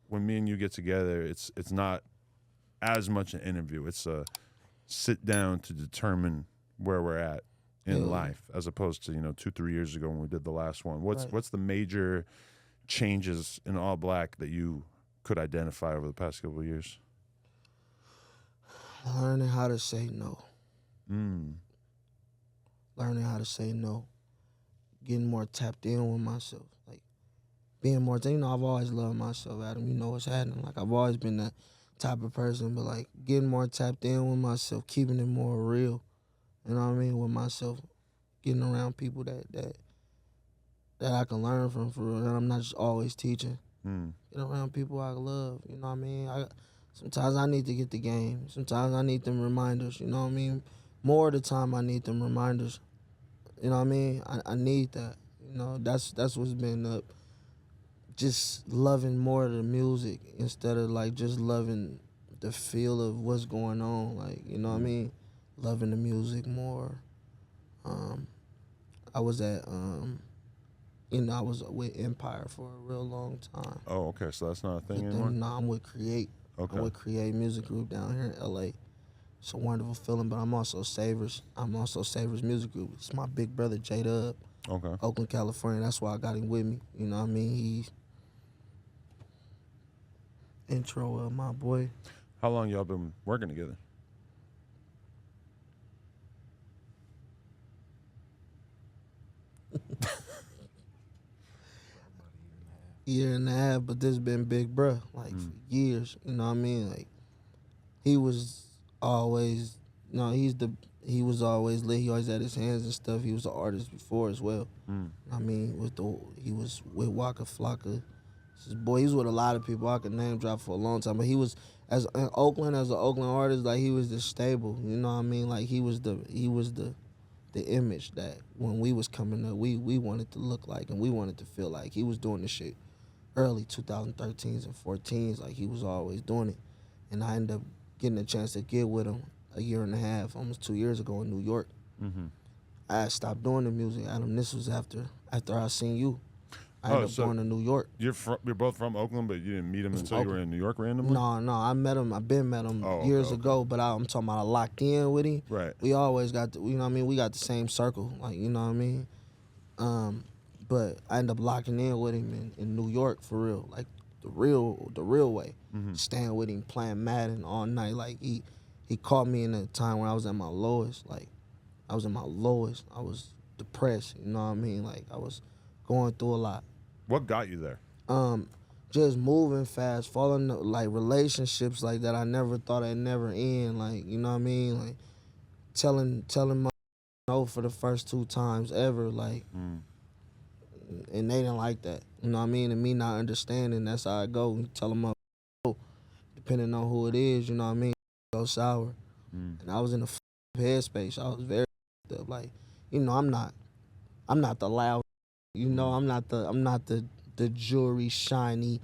when me and you get together, it's not as much an interview. It's a sit down to determine where we're at in life, as opposed to 2-3 years ago when we did the last one. What's the major changes in All Black that you could identify over the past couple of years? Learning how to say no. Mm. Learning how to say no. Getting more tapped in with myself. Like, being more, I've always loved myself, Adam. You know what's happening. Like, I've always been that type of person, but like getting more tapped in with myself, keeping it more real. You know what I mean? With myself, getting around people that I can learn from for real. And I'm not just always teaching. Get around people I love. You know what I mean? Sometimes I need to get the game. Sometimes I need them reminders. You know what I mean? More of the time I need them reminders. You know what I mean? I need that. You know, that's what's been up. Just loving more of the music instead of like just loving the feel of what's going on. Like, you know what I mean? Loving the music more. I was at I was with Empire for a real long time. Oh, okay. So that's not a thing anymore? No, I'm with Create. Okay. I'm with Create Music Group down here in LA. It's a wonderful feeling, but I'm also Savers. Music Group. It's my big brother, J-Dub. Okay. Oakland, California. That's why I got him with me. You know what I mean? He's intro of my boy. How long y'all been working together? Year and a half, but this been big bruh, like for years. You know what I mean? Like, he was always, he was always lit. He always had his hands and stuff. He was an artist before as well. I mean, he was with Waka Flocka. His boy, he was with a lot of people. I could name drop for a long time, but he was in Oakland as an Oakland artist. Like, he was the stable. You know what I mean? Like, he was the image that when we was coming up, we wanted to look like and we wanted to feel like. He was doing this shit early 2013s and 14s. Like, he was always doing it, and I ended up getting a chance to get with him a year and a half, almost 2 years ago in New York. I had stopped doing the music, Adam. This was after I seen you. I ended up going to New York. You're both from Oakland, but you didn't meet him until you were in New York randomly? No, I met him. I've been met him years ago, but I'm talking about I locked in with him. Right. We always got you know what I mean? We got the same circle, like, you know what I mean? But I ended up locking in with him in New York for real, like the real way. Staying with him, playing Madden all night. Like, he caught me in a time when I was at my lowest. Like, I was at my lowest. I was depressed, you know what I mean? Like, I was going through a lot. What got you there? Just moving fast, falling like relationships like that I never thought I'd never end. Like, you know what I mean? Like, telling my no for the first 2 times ever, like, and they didn't like that. You know what I mean? And me not understanding, that's how I go. You tell them up, depending on who it is, you know what I mean? Go sour. And I was in a headspace. I was very up. Like, you know, I'm not the loud. You know, I'm not the jewelry shiny,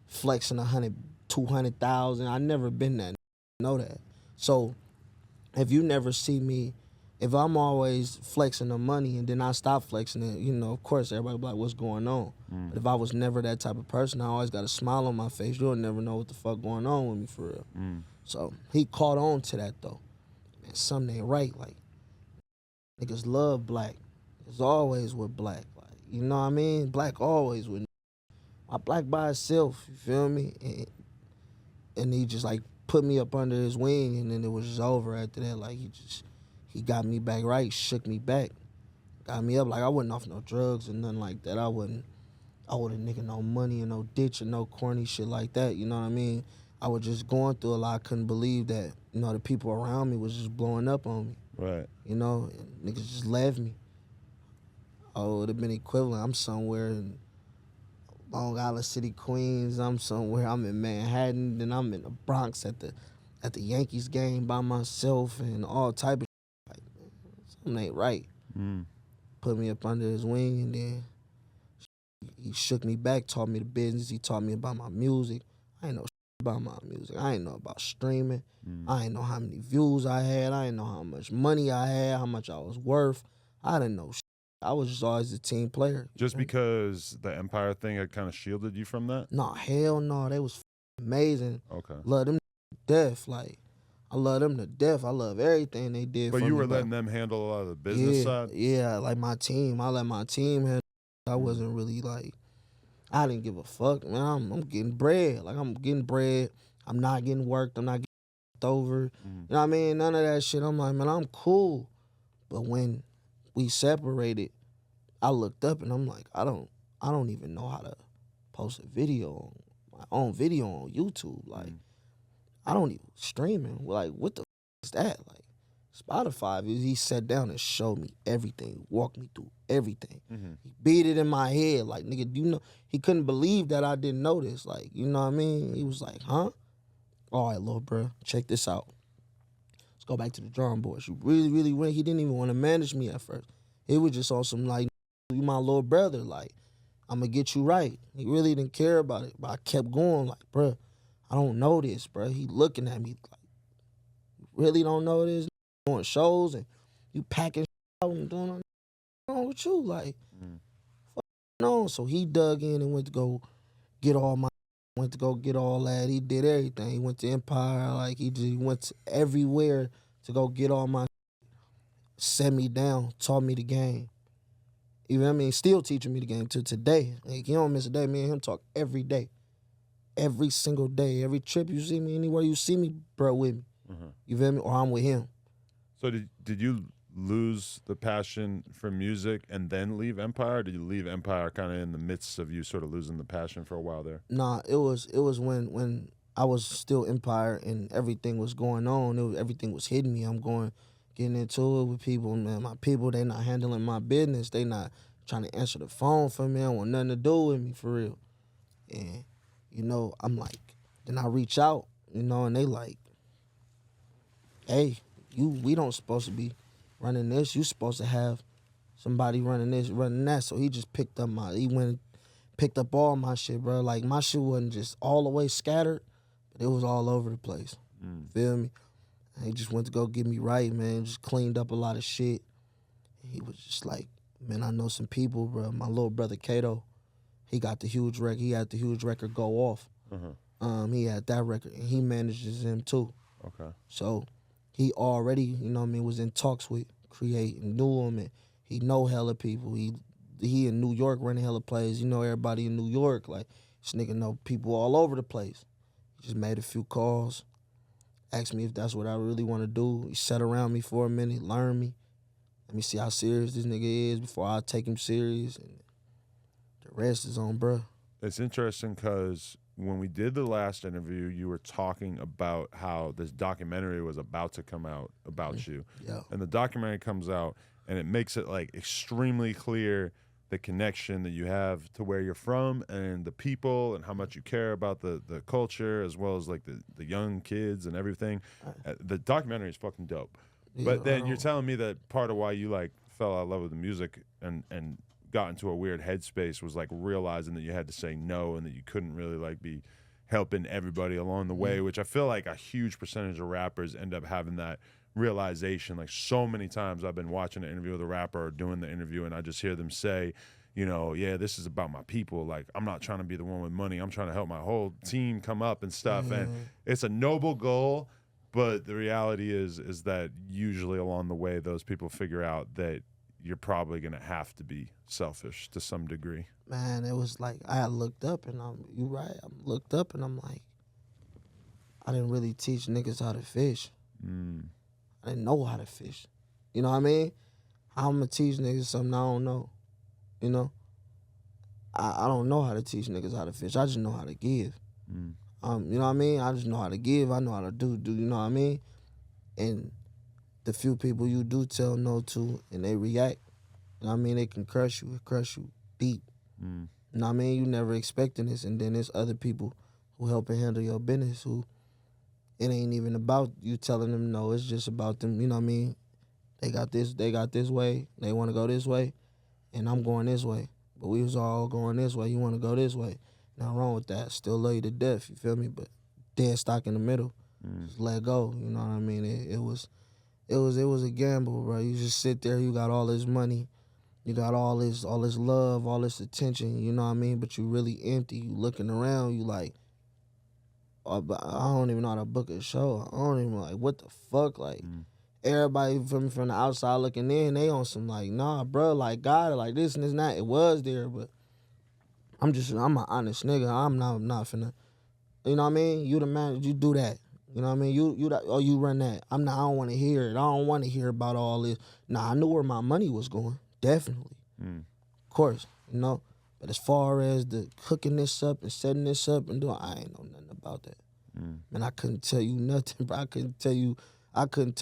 flexing 100, 200,000. I never been that. Know that. So if you never see me, if I'm always flexing the money and then I stop flexing it, you know, of course everybody be like, what's going on? But if I was never that type of person, I always got a smile on my face. You'll never know what the fuck going on with me for real. So he caught on to that though. Man, something ain't right. Like, niggas love black. It's always with black. Like, you know what I mean? Black always with my black by itself, you feel me? And he just like put me up under his wing, and then it was just over after that. Like, he got me back right, shook me back, got me up. Like, I wasn't off no drugs or nothing like that. I wasn't nigga no money or no ditch or no corny shit like that, you know what I mean? I was just going through a lot. I couldn't believe that, you know, the people around me was just blowing up on me. Right. You know, and niggas just left me. Oh, it would have been equivalent. I'm somewhere in Long Island City, Queens. I'm in Manhattan, then I'm in the Bronx at the Yankees game by myself and all type of shit. Like, something ain't right. Put me up under his wing, and then he shook me back, taught me the business. He taught me about my music. I ain't know shit about my music. I ain't know about streaming. I ain't know how many views I had. I ain't know how much money I had, how much I was worth. I didn't know shit. I was just always a team player. Just because the Empire thing had kind of shielded you from that? No, hell no. They was amazing. Okay. Love them to death. Like, I love them to death. I love everything they did But for you me. were letting them handle a lot of the business Yeah, side? yeah, like my team. I let my team handle. I wasn't really like, I didn't give a fuck, man. I'm getting bread. Like, I'm getting bread. I'm not getting worked. I'm not getting over. You know what I mean? None of that shit. I'm like, man, I'm cool. But when we separated, I looked up and I'm like, I don't even know how to post a video, my own video on YouTube. Like, I don't even streaming. Like, what the is that? Like, Spotify, he sat down and showed me everything, walked me through everything. He beat it in my head. Like, nigga, you know, he couldn't believe that I didn't know this. Like, you know what I mean? He was like, huh? All right, little bro, check this out. Let's go back to the drawing boards. You really, really went. He didn't even want to manage me at first. It was just on some like, you my little brother. Like, I'm going to get you right. He really didn't care about it. But I kept going like, bro, I don't know this, bro. He looking at me like, you really don't know this? Doing shows and you packing out and doing what's wrong with you? Like, no. So he dug in and went to go get all my, went to go get all that. He did everything. He went to Empire. Like, he went to everywhere to go get all my, set me down, taught me the game. You know what I mean? Still teaching me the game to today. Like, he don't miss a day. Me and him talk every day. Every single day. Every trip you see me, anywhere you see me, bro, with me. You feel me? Or I'm with him. So did you lose the passion for music and then leave Empire? Or did you leave Empire kind of in the midst of you sort of losing the passion for a while there? Nah, it was when I was still Empire and everything was going on. Everything was hitting me. I'm getting into it with people, man. My people, they not handling my business. They not trying to answer the phone for me. I want nothing to do with me for real. And, you know, I'm like, then I reach out, you know, and they like, hey, we don't supposed to be running this. You supposed to have somebody running this, running that. So he just picked up he went and picked up all my shit, bro. Like, my shit wasn't just all the way scattered, but it was all over the place. Feel me? And he just went to go get me right, man. Just cleaned up a lot of shit. And he was just like, man, I know some people, bro. My little brother Kato, he got the huge record. He had the huge record go off. He had that record, and he manages him too. Okay. So he already, you know what I mean, was in talks with Create and knew him, and he know hella people. He in New York running hella plays. You know everybody in New York. Like, this nigga know people all over the place. He just made a few calls, asked me if that's what I really want to do. He sat around me for a minute, learned me. Let me see how serious this nigga is before I take him serious. And the rest is on, bruh. It's interesting because when we did the last interview, you were talking about how this documentary was about to come out about you. Yeah. And the documentary comes out, and it makes it like extremely clear the connection that you have to where you're from and the people and how much you care about the culture as well as like the young kids and everything. The documentary is fucking dope. Yeah, but then you're telling me that part of why you like fell out of love with the music and got into a weird headspace was like realizing that you had to say no and that you couldn't really like be helping everybody along the way, which I feel like a huge percentage of rappers end up having that realization. Like, so many times I've been watching an interview with a rapper or doing the interview and I just hear them say, you know, yeah, this is about my people. Like, I'm not trying to be the one with money. I'm trying to help my whole team come up and stuff. And it's a noble goal, but the reality is that usually along the way, those people figure out that you're probably going to have to be selfish to some degree. Man, it was like, I looked up and you right, I looked up and I'm like, I didn't really teach niggas how to fish. I didn't know how to fish. You know what I mean? How I'm going to teach niggas something I don't know? You know? I don't know how to teach niggas how to fish. I just know how to give. You know what I mean? I just know how to give. I know how to do, you know what I mean? And the few people you do tell no to and they react, you know what I mean? They can crush you deep. You know what I mean? You never expecting this, and then there's other people who help and handle your business who it ain't even about you telling them no. It's just about them, you know what I mean? They got this way. They want to go this way, and I'm going this way. But we was all going this way. You want to go this way. Nothing wrong with that. Still love you to death, you feel me? But dead stock in the middle. Just let go, you know what I mean? It was a gamble, bro. You just sit there, you got all this money, you got all this love, all this attention, you know what I mean? But you really empty. You looking around, you like, but I don't even know how to book a show. I don't even like what the fuck. Like everybody from the outside looking in, they on some like, nah, bro, like God, like this and this and that. It was there, but I'm an honest nigga. I'm not finna. You know what I mean? You the man. You do that. You know what I mean? You that, or you run that. I don't want to hear it. I don't want to hear about all this. Nah, I knew where my money was going. Definitely, of course. You know. But as far as the cooking this up and setting this up and doing, I ain't know nothing about that. Man, I couldn't tell you nothing, bro. I couldn't tell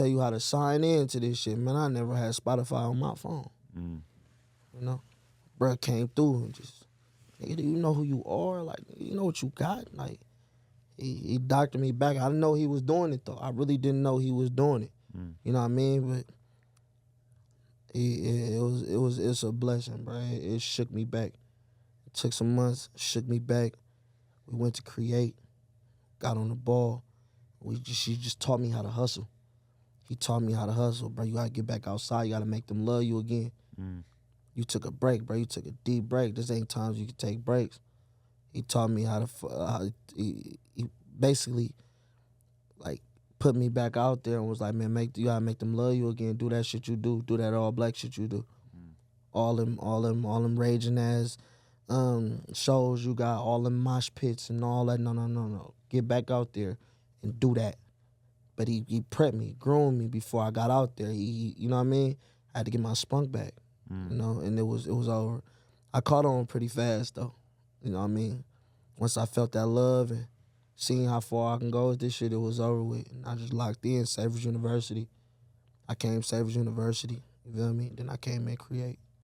you how to sign in to this shit, man. I never had Spotify on my phone. You know, bro came through and just, nigga, do you know who you are? Like, you know what you got? Like, he doctored me back. I didn't know he was doing it though. I really didn't know he was doing it. You know what I mean? But it's a blessing, bro. It shook me back. It took some months, shook me back. We went to create, got on the ball. She just taught me how to hustle. He taught me how to hustle, bro. You gotta get back outside. You gotta make them love you again. You took a break, bro. You took a deep break. This ain't times you can take breaks. He taught me how to. He basically like put me back out there and was like, man, you gotta make them love you again. Do that shit you do. Do that all black shit you do. All them raging ass shows you got, all them mosh pits and all that. No. Get back out there and do that. But he prepped me, groomed me before I got out there. He you know what I mean? I had to get my spunk back. You know, and it was over. I caught on pretty fast though. You know what I mean? Once I felt that love and seeing how far I can go with this shit, it was over with. And I just locked in Savage University. I came Savage University. You feel me? Then I came and create.